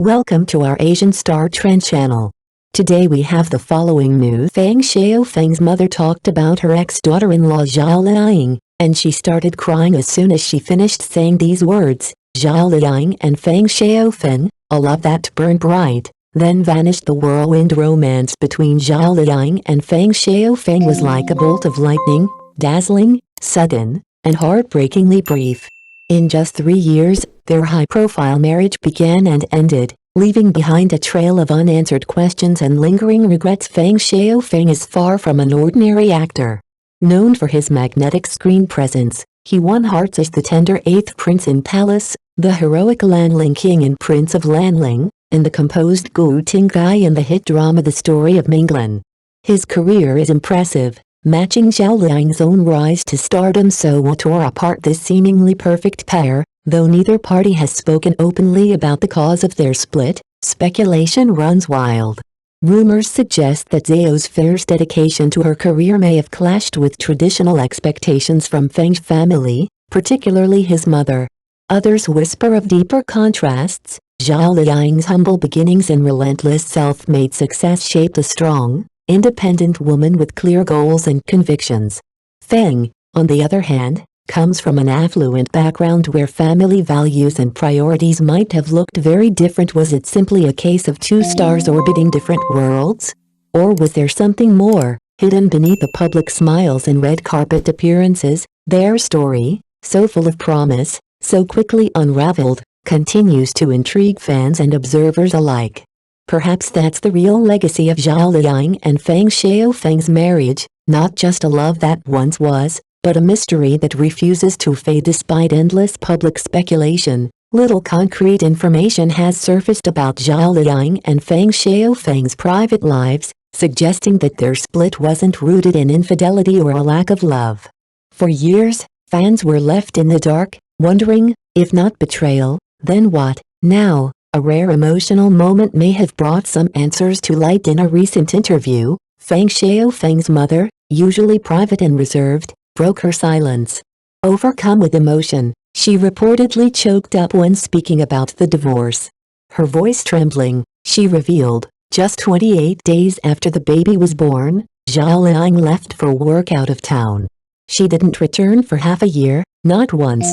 Welcome to our Asian Star Trend channel. Today we have the following news. Feng Shaofeng's mother talked about her ex-daughter-in-law Zhao Liying, and she started crying as soon as she finished saying these words. Zhao Liying and Feng Shaofeng, a love that burned bright, then vanished. The whirlwind romance between Zhao Liying and Feng Shaofeng was like a bolt of lightning, dazzling, sudden, and heartbreakingly brief. In just 3 years, their high-profile marriage began and ended, leaving behind a trail of unanswered questions and lingering regrets. Feng Shaofeng is far from an ordinary actor. Known for his magnetic screen presence, he won hearts as the tender 8th prince in Palace, the heroic Lanling King in Prince of Lanling, and the composed Gu Tinggai in the hit drama The Story of Minglan. His career is impressive, matching Zhao Liying's own rise to stardom. So what tore apart this seemingly perfect pair? Though neither party has spoken openly about the cause of their split, speculation runs wild. Rumors suggest that Zhao's fierce dedication to her career may have clashed with traditional expectations from Feng's family, particularly his mother. Others whisper of deeper contrasts. Zhao Liying's humble beginnings and relentless self-made success shaped a strong, independent woman with clear goals and convictions. Feng, on the other hand, comes from an affluent background where family values and priorities might have looked very different. Was it simply a case of two stars orbiting different worlds? Or was there something more, hidden beneath the public smiles and red carpet appearances? Their story, so full of promise, so quickly unraveled, continues to intrigue fans and observers alike. Perhaps that's the real legacy of Zhao Liying and Feng Shaofeng's marriage, not just a love that once was, but a mystery that refuses to fade despite endless public speculation. Little concrete information has surfaced about Zhao Liying and Feng Shaofeng's private lives, suggesting that their split wasn't rooted in infidelity or a lack of love. For years, fans were left in the dark, wondering, if not betrayal, then what? Now, a rare emotional moment may have brought some answers to light. In a recent interview, Feng Shaofeng's mother, usually private and reserved, broke her silence. Overcome with emotion, she reportedly choked up when speaking about the divorce. Her voice trembling, she revealed, just 28 days after the baby was born, Zhao Liying left for work out of town. She didn't return for half a year, not once.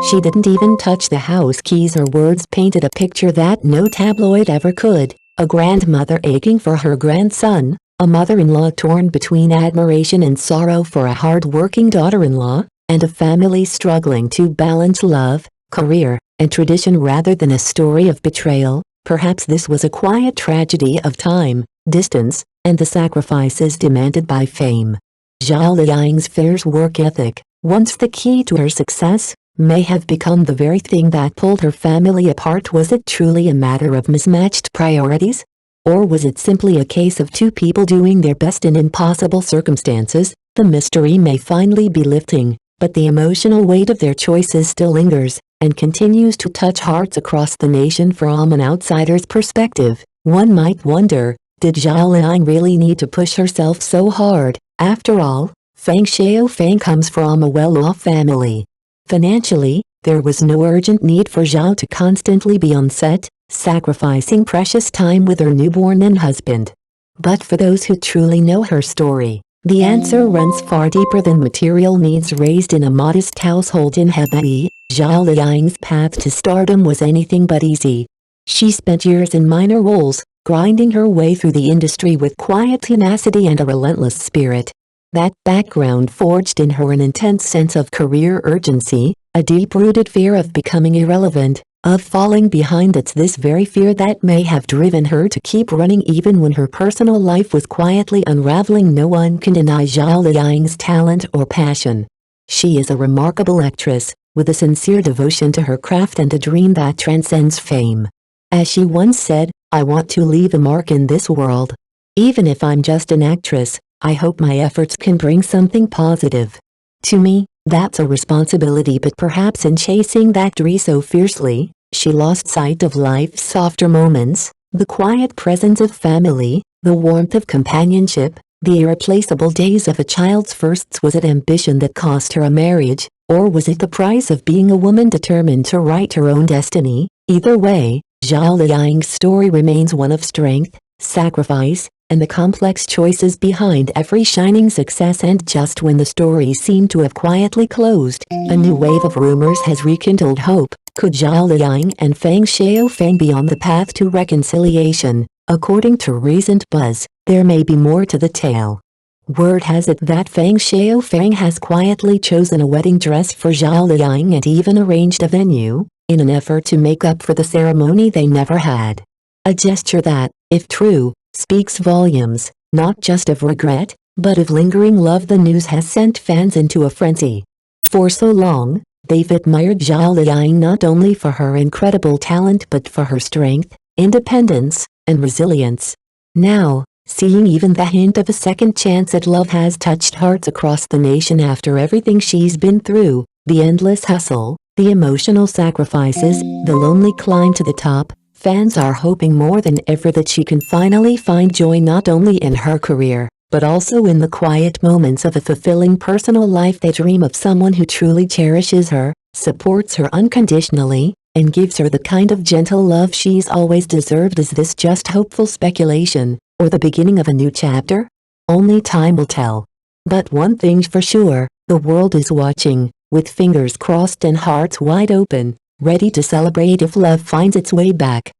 She didn't even touch the house keys. Her words painted a picture that no tabloid ever could: a grandmother aching for her grandson, a mother-in-law torn between admiration and sorrow for a hard-working daughter-in-law, and a family struggling to balance love, career, and tradition rather than a story of betrayal. Perhaps this was a quiet tragedy of time, distance, and the sacrifices demanded by fame. Zhao Liying's fierce work ethic, once the key to her success, may have become the very thing that pulled her family apart. Was it truly a matter of mismatched priorities? Or was it simply a case of two people doing their best in impossible circumstances? The mystery may finally be lifting, but the emotional weight of their choices still lingers, and continues to touch hearts across the nation. From an outsider's perspective, one might wonder, did Zhao Liying really need to push herself so hard? After all, Feng Shaofeng comes from a well-off family. Financially, there was no urgent need for Zhao to constantly be on set, sacrificing precious time with her newborn and husband. But for those who truly know her story, the answer runs far deeper than material needs. Raised in a modest household in Hebei, Zhao Liying's path to stardom was anything but easy. She spent years in minor roles, grinding her way through the industry with quiet tenacity and a relentless spirit. That background forged in her an intense sense of career urgency, a deep-rooted fear of becoming irrelevant, of falling behind. It's this very fear that may have driven her to keep running even when her personal life was quietly unraveling. No one can deny Zhao Liying's talent or passion. She is a remarkable actress, with a sincere devotion to her craft and a dream that transcends fame. As she once said, "I want to leave a mark in this world. Even if I'm just an actress, I hope my efforts can bring something positive." To me, that's a responsibility, but perhaps in chasing that dream so fiercely, she lost sight of life's softer moments, the quiet presence of family, the warmth of companionship, the irreplaceable days of a child's firsts. Was it ambition that cost her a marriage, or was it the price of being a woman determined to write her own destiny? Either way, Zhao Liying's story remains one of strength, sacrifice, and the complex choices behind every shining success. And just when the story seemed to have quietly closed, a new wave of rumors has rekindled hope. Could Zhao Liying and Feng Shaofeng be on the path to reconciliation? According to recent buzz, there may be more to the tale. Word has it that Feng Shaofeng has quietly chosen a wedding dress for Zhao Liying and even arranged a venue, in an effort to make up for the ceremony they never had. A gesture that, if true, speaks volumes, not just of regret, but of lingering love. The news has sent fans into a frenzy. For so long, they've admired Zhao Liying not only for her incredible talent but for her strength, independence, and resilience. Now, seeing even the hint of a second chance at love has touched hearts across the nation. After everything she's been through, the endless hustle, the emotional sacrifices, the lonely climb to the top, fans are hoping more than ever that she can finally find joy not only in her career, but also in the quiet moments of a fulfilling personal life. They dream of someone who truly cherishes her, supports her unconditionally, and gives her the kind of gentle love she's always deserved. Is this just hopeful speculation, or the beginning of a new chapter? Only time will tell. But one thing's for sure, the world is watching, with fingers crossed and hearts wide open, ready to celebrate if love finds its way back.